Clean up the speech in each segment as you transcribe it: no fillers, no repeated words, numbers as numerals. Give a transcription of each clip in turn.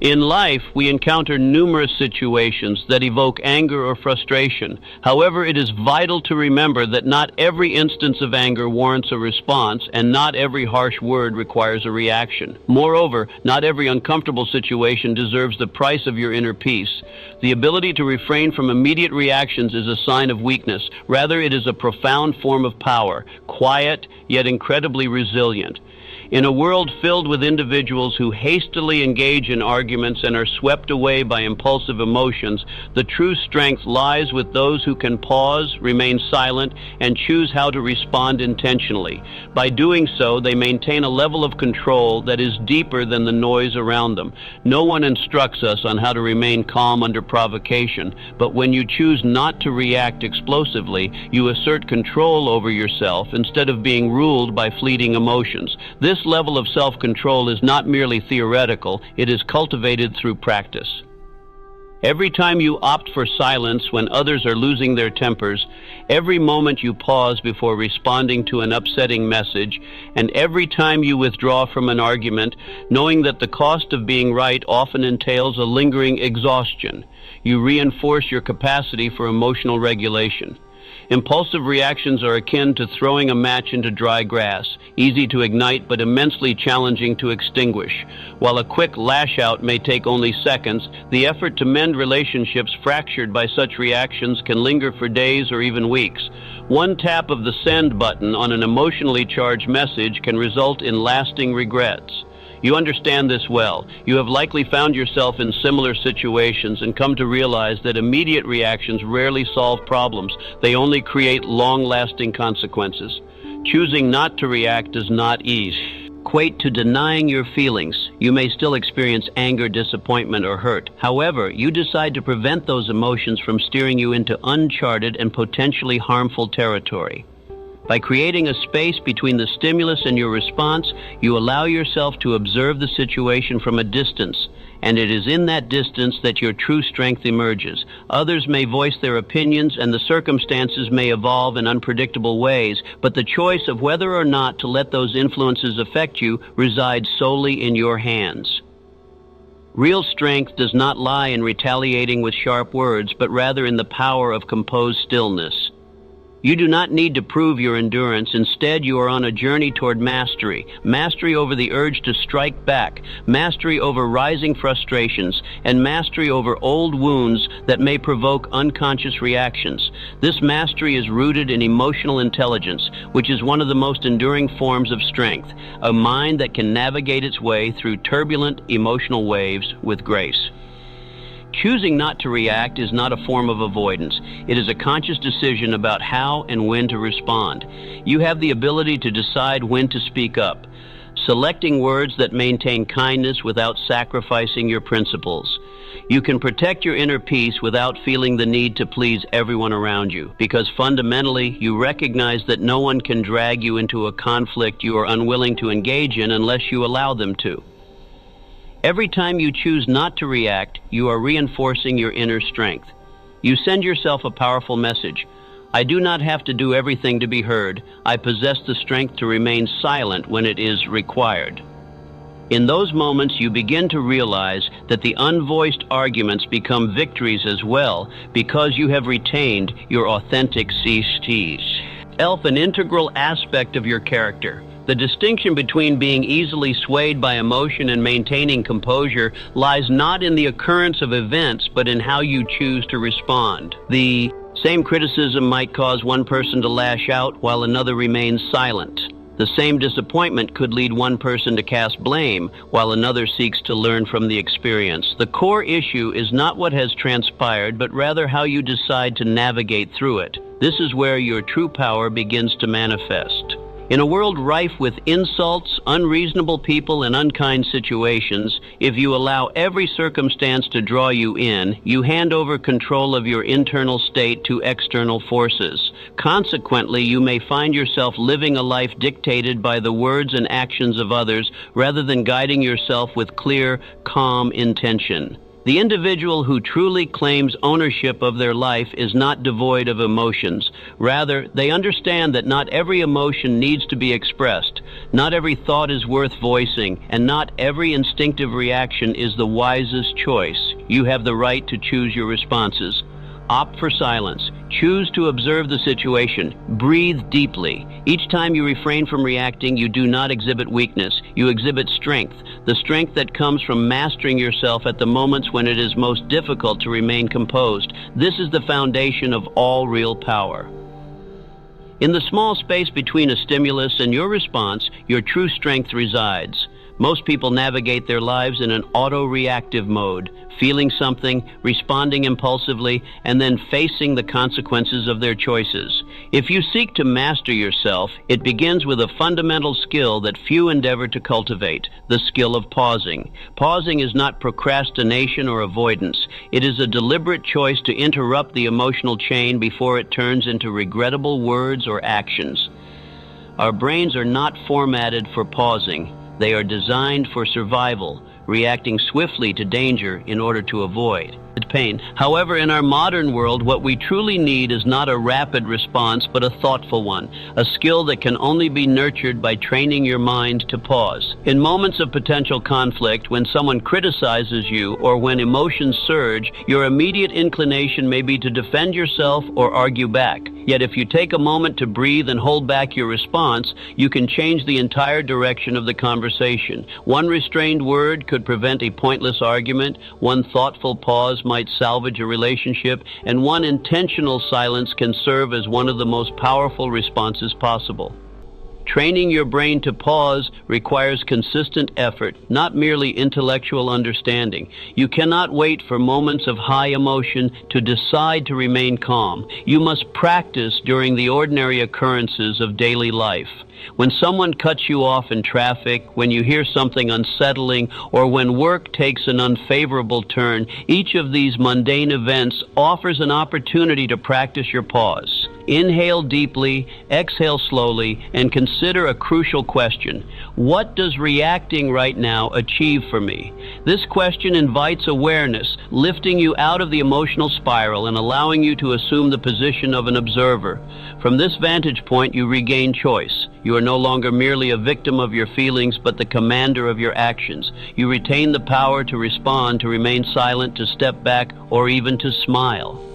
In life, we encounter numerous situations that evoke anger or frustration. However, it is vital to remember that not every instance of anger warrants a response, and not every harsh word requires a reaction. Moreover, not every uncomfortable situation deserves the price of your inner peace. The ability to refrain from immediate reactions is a sign of weakness. Rather, it is a profound form of power, quiet, yet incredibly resilient. In a world filled with individuals who hastily engage in arguments and are swept away by impulsive emotions, the true strength lies with those who can pause, remain silent, and choose how to respond intentionally. By doing so, they maintain a level of control that is deeper than the noise around them. No one instructs us on how to remain calm under provocation, but when you choose not to react explosively, you assert control over yourself instead of being ruled by fleeting emotions. This level of self-control is not merely theoretical, it is cultivated through practice. Every time you opt for silence when others are losing their tempers, every moment you pause before responding to an upsetting message, and every time you withdraw from an argument, knowing that the cost of being right often entails a lingering exhaustion, you reinforce your capacity for emotional regulation. Impulsive reactions are akin to throwing a match into dry grass, easy to ignite but immensely challenging to extinguish. While a quick lash-out may take only seconds, the effort to mend relationships fractured by such reactions can linger for days or even weeks. One tap of the send button on an emotionally charged message can result in lasting regrets. You understand this well. You have likely found yourself in similar situations and come to realize that immediate reactions rarely solve problems. They only create long-lasting consequences. Choosing not to react does not ease. Equate to denying your feelings. You may still experience anger, disappointment, or hurt. However, you decide to prevent those emotions from steering you into uncharted and potentially harmful territory. By creating a space between the stimulus and your response, you allow yourself to observe the situation from a distance, and it is in that distance that your true strength emerges. Others may voice their opinions, and the circumstances may evolve in unpredictable ways, but the choice of whether or not to let those influences affect you resides solely in your hands. Real strength does not lie in retaliating with sharp words, but rather in the power of composed stillness. You do not need to prove your endurance. Instead, you are on a journey toward mastery. Mastery over the urge to strike back, mastery over rising frustrations, and mastery over old wounds that may provoke unconscious reactions. This mastery is rooted in emotional intelligence, which is one of the most enduring forms of strength, a mind that can navigate its way through turbulent emotional waves with grace. Choosing not to react is not a form of avoidance. It is a conscious decision about how and when to respond. You have the ability to decide when to speak up, selecting words that maintain kindness without sacrificing your principles. You can protect your inner peace without feeling the need to please everyone around you, because fundamentally you recognize that no one can drag you into a conflict you are unwilling to engage in unless you allow them to. Every time you choose not to react, you are reinforcing your inner strength. You send yourself a powerful message. I do not have to do everything to be heard. I possess the strength to remain silent when it is required. In those moments, you begin to realize that the unvoiced arguments become victories as well, because you have retained your authentic cease. An integral aspect of your character. The distinction between being easily swayed by emotion and maintaining composure lies not in the occurrence of events, but in how you choose to respond. The same criticism might cause one person to lash out while another remains silent. The same disappointment could lead one person to cast blame while another seeks to learn from the experience. The core issue is not what has transpired, but rather how you decide to navigate through it. This is where your true power begins to manifest. In a world rife with insults, unreasonable people, and unkind situations, if you allow every circumstance to draw you in, you hand over control of your internal state to external forces. Consequently, you may find yourself living a life dictated by the words and actions of others rather than guiding yourself with clear, calm intention. The individual who truly claims ownership of their life is not devoid of emotions. Rather, they understand that not every emotion needs to be expressed, not every thought is worth voicing, and not every instinctive reaction is the wisest choice. You have the right to choose your responses. Opt for silence. Choose to observe the situation. Breathe deeply. Each time you refrain from reacting, you do not exhibit weakness. You exhibit strength, the strength that comes from mastering yourself at the moments when it is most difficult to remain composed. This is the foundation of all real power. In the small space between a stimulus and your response, your true strength resides. Most people navigate their lives in an auto-reactive mode, feeling something, responding impulsively, and then facing the consequences of their choices. If you seek to master yourself, it begins with a fundamental skill that few endeavor to cultivate, the skill of pausing. Pausing is not procrastination or avoidance. It is a deliberate choice to interrupt the emotional chain before it turns into regrettable words or actions. Our brains are not formatted for pausing. They are designed for survival, reacting swiftly to danger in order to avoid pain. However, in our modern world, what we truly need is not a rapid response, but a thoughtful one, a skill that can only be nurtured by training your mind to pause. In moments of potential conflict, when someone criticizes you or when emotions surge, your immediate inclination may be to defend yourself or argue back. Yet if you take a moment to breathe and hold back your response, you can change the entire direction of the conversation. One restrained word could prevent a pointless argument, one thoughtful pause might salvage a relationship, and one intentional silence can serve as one of the most powerful responses possible. Training your brain to pause requires consistent effort, not merely intellectual understanding. You cannot wait for moments of high emotion to decide to remain calm. You must practice during the ordinary occurrences of daily life. When someone cuts you off in traffic, when you hear something unsettling, or when work takes an unfavorable turn, each of these mundane events offers an opportunity to practice your pause. Inhale deeply, exhale slowly, and consider a crucial question. What does reacting right now achieve for me? This question invites awareness, lifting you out of the emotional spiral and allowing you to assume the position of an observer. From this vantage point, you regain choice. You are no longer merely a victim of your feelings, but the commander of your actions. You retain the power to respond, to remain silent, to step back, or even to smile.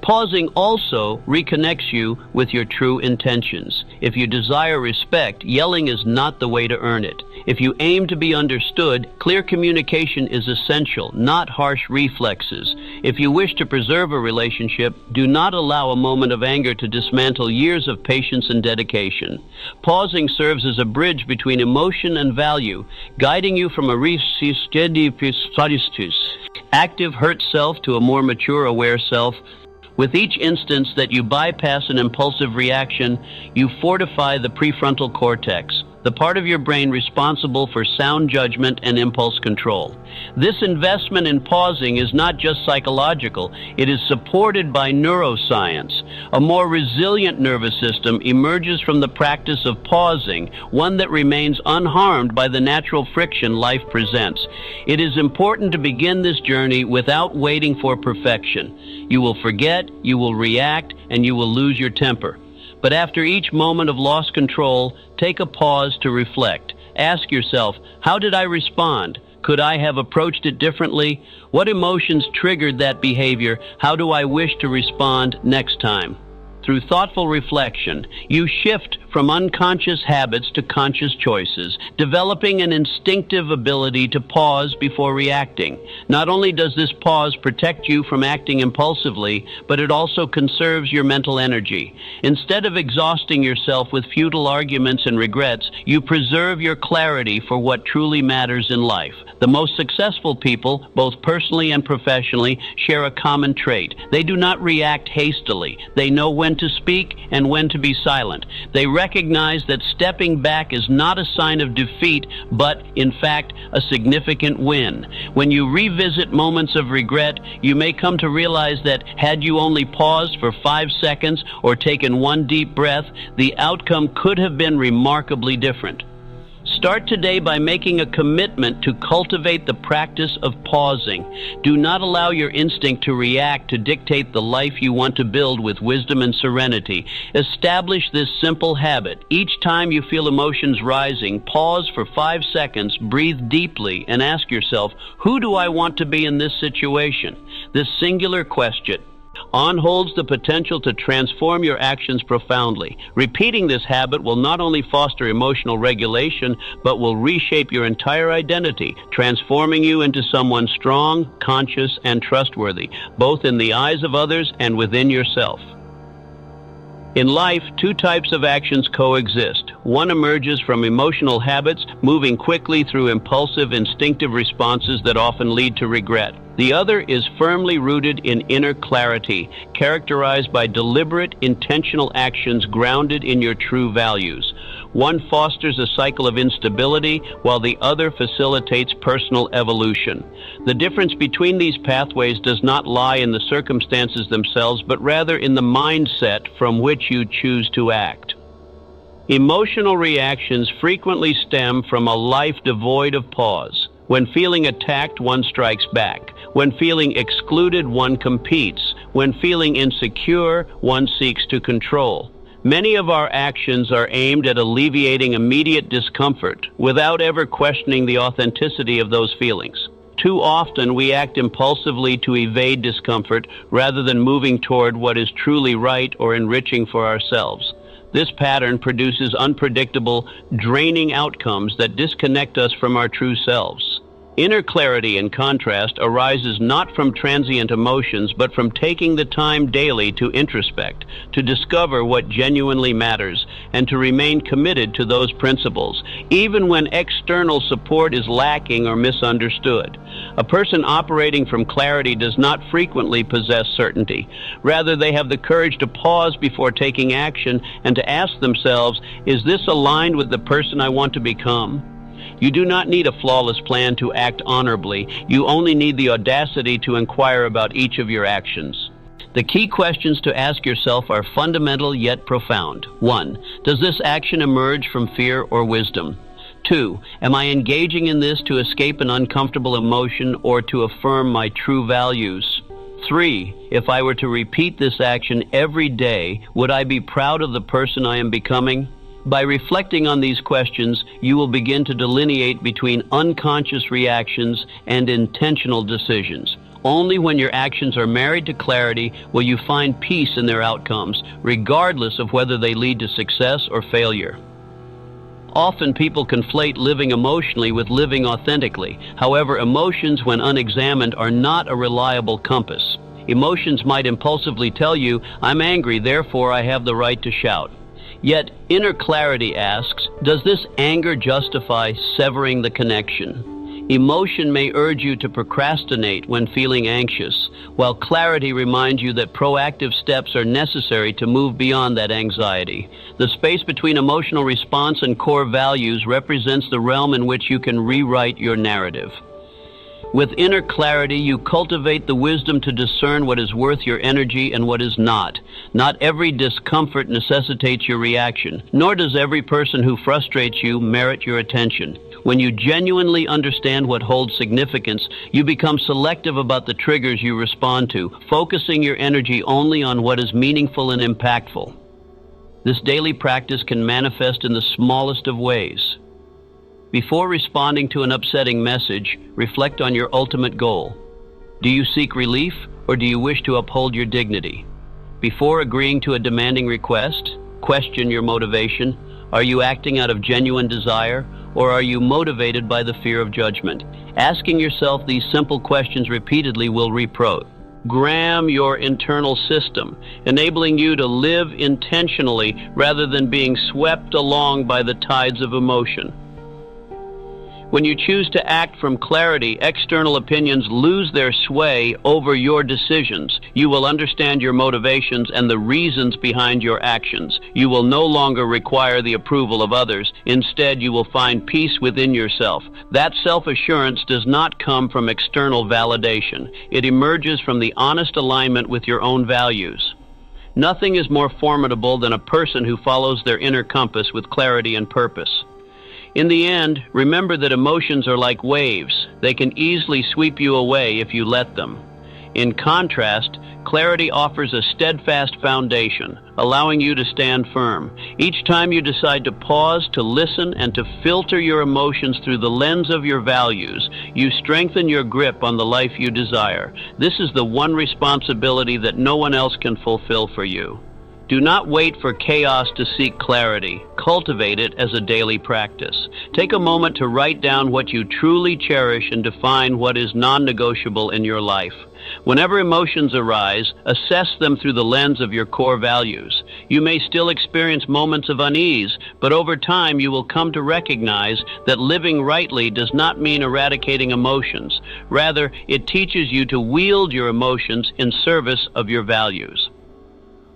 Pausing also reconnects you with your true intentions. If you desire respect, yelling is not the way to earn it. If you aim to be understood, clear communication is essential, not harsh reflexes. If you wish to preserve a relationship, do not allow a moment of anger to dismantle years of patience and dedication. Pausing serves as a bridge between emotion and value, guiding you from a active hurt self to a more mature aware self. With each instance that you bypass an impulsive reaction, you fortify the prefrontal cortex, the part of your brain responsible for sound judgment and impulse control. This investment in pausing is not just psychological, it is supported by neuroscience. A more resilient nervous system emerges from the practice of pausing, one that remains unharmed by the natural friction life presents. It is important to begin this journey without waiting for perfection. You will forget, you will react, and you will lose your temper. But after each moment of lost control, take a pause to reflect. Ask yourself, how did I respond? Could I have approached it differently? What emotions triggered that behavior? How do I wish to respond next time? Through thoughtful reflection, you shift from unconscious habits to conscious choices, developing an instinctive ability to pause before reacting. Not only does this pause protect you from acting impulsively, but it also conserves your mental energy. Instead of exhausting yourself with futile arguments and regrets, you preserve your clarity for what truly matters in life. The most successful people, both personally and professionally, share a common trait. They do not react hastily. They know when to speak and when to be silent. They recognize that stepping back is not a sign of defeat, but, in fact, a significant win. When you revisit moments of regret, you may come to realize that had you only paused for 5 seconds or taken one deep breath, the outcome could have been remarkably different. Start today by making a commitment to cultivate the practice of pausing. Do not allow your instinct to react to dictate the life you want to build with wisdom and serenity. Establish this simple habit. Each time you feel emotions rising, pause for 5 seconds, breathe deeply, and ask yourself, who do I want to be in this situation? This singular question holds the potential to transform your actions profoundly. Repeating this habit will not only foster emotional regulation, but will reshape your entire identity, transforming you into someone strong, conscious, and trustworthy, both in the eyes of others and within yourself. In life, 2 types of actions coexist. One emerges from emotional habits, moving quickly through impulsive, instinctive responses that often lead to regret. The other is firmly rooted in inner clarity, characterized by deliberate, intentional actions grounded in your true values. One fosters a cycle of instability, while the other facilitates personal evolution. The difference between these pathways does not lie in the circumstances themselves, but rather in the mindset from which you choose to act. Emotional reactions frequently stem from a life devoid of pause. When feeling attacked, one strikes back. When feeling excluded, one competes. When feeling insecure, one seeks to control. Many of our actions are aimed at alleviating immediate discomfort without ever questioning the authenticity of those feelings. Too often, we act impulsively to evade discomfort rather than moving toward what is truly right or enriching for ourselves. This pattern produces unpredictable, draining outcomes that disconnect us from our true selves. Inner clarity, in contrast, arises not from transient emotions, but from taking the time daily to introspect, to discover what genuinely matters, and to remain committed to those principles, even when external support is lacking or misunderstood. A person operating from clarity does not frequently possess certainty. Rather, they have the courage to pause before taking action and to ask themselves, is this aligned with the person I want to become? You do not need a flawless plan to act honorably. You only need the audacity to inquire about each of your actions. The key questions to ask yourself are fundamental yet profound. 1. Does this action emerge from fear or wisdom? 2. Am I engaging in this to escape an uncomfortable emotion or to affirm my true values? 3. If I were to repeat this action every day, would I be proud of the person I am becoming? By reflecting on these questions, you will begin to delineate between unconscious reactions and intentional decisions. Only when your actions are married to clarity will you find peace in their outcomes, regardless of whether they lead to success or failure. Often people conflate living emotionally with living authentically. However, emotions, when unexamined, are not a reliable compass. Emotions might impulsively tell you, I'm angry, therefore I have the right to shout. Yet, inner clarity asks, does this anger justify severing the connection? Emotion may urge you to procrastinate when feeling anxious, while clarity reminds you that proactive steps are necessary to move beyond that anxiety. The space between emotional response and core values represents the realm in which you can rewrite your narrative. With inner clarity, you cultivate the wisdom to discern what is worth your energy and what is not. Not every discomfort necessitates your reaction, nor does every person who frustrates you merit your attention. When you genuinely understand what holds significance, you become selective about the triggers you respond to, focusing your energy only on what is meaningful and impactful. This daily practice can manifest in the smallest of ways. Before responding to an upsetting message, reflect on your ultimate goal. Do you seek relief, or do you wish to uphold your dignity? Before agreeing to a demanding request, question your motivation. Are you acting out of genuine desire, or are you motivated by the fear of judgment? Asking yourself these simple questions repeatedly will reprogram your internal system, enabling you to live intentionally rather than being swept along by the tides of emotion. When you choose to act from clarity, external opinions lose their sway over your decisions. You will understand your motivations and the reasons behind your actions. You will no longer require the approval of others. Instead, you will find peace within yourself. That self-assurance does not come from external validation. It emerges from the honest alignment with your own values. Nothing is more formidable than a person who follows their inner compass with clarity and purpose. In the end, remember that emotions are like waves. They can easily sweep you away if you let them. In contrast, clarity offers a steadfast foundation, allowing you to stand firm. Each time you decide to pause, to listen, and to filter your emotions through the lens of your values, you strengthen your grip on the life you desire. This is the one responsibility that no one else can fulfill for you. Do not wait for chaos to seek clarity. Cultivate it as a daily practice. Take a moment to write down what you truly cherish and define what is non-negotiable in your life. Whenever emotions arise, assess them through the lens of your core values. You may still experience moments of unease, but over time you will come to recognize that living rightly does not mean eradicating emotions. Rather, it teaches you to wield your emotions in service of your values.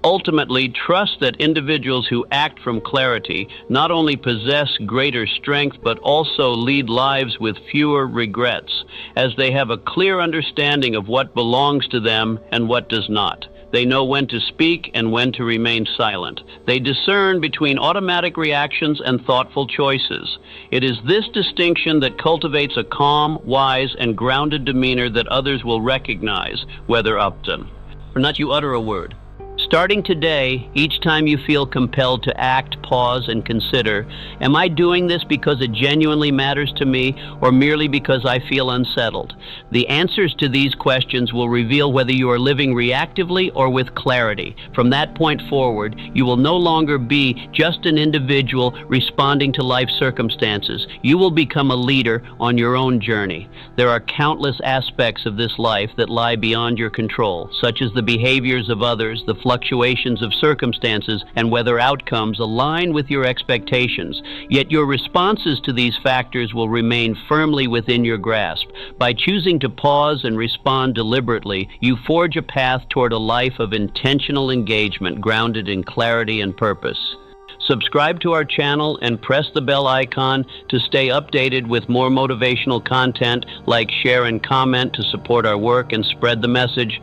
Ultimately, trust that individuals who act from clarity not only possess greater strength but also lead lives with fewer regrets, as they have a clear understanding of what belongs to them and what does not. They know when to speak and when to remain silent. They discern between automatic reactions and thoughtful choices. It is this distinction that cultivates a calm, wise, and grounded demeanor that others will recognize, whether often or not you utter a word. Starting today, each time you feel compelled to act, pause, and consider, am I doing this because it genuinely matters to me or merely because I feel unsettled? The answers to these questions will reveal whether you are living reactively or with clarity. From that point forward, you will no longer be just an individual responding to life circumstances. You will become a leader on your own journey. There are countless aspects of this life that lie beyond your control, such as the behaviors of others, the fluctuations of circumstances, and whether outcomes align with your expectations. Yet your responses to these factors will remain firmly within your grasp. By choosing to pause and respond deliberately, you forge a path toward a life of intentional engagement grounded in clarity and purpose. Subscribe to our channel and press the bell icon to stay updated with more motivational content. Like, share, and comment to support our work and spread the message.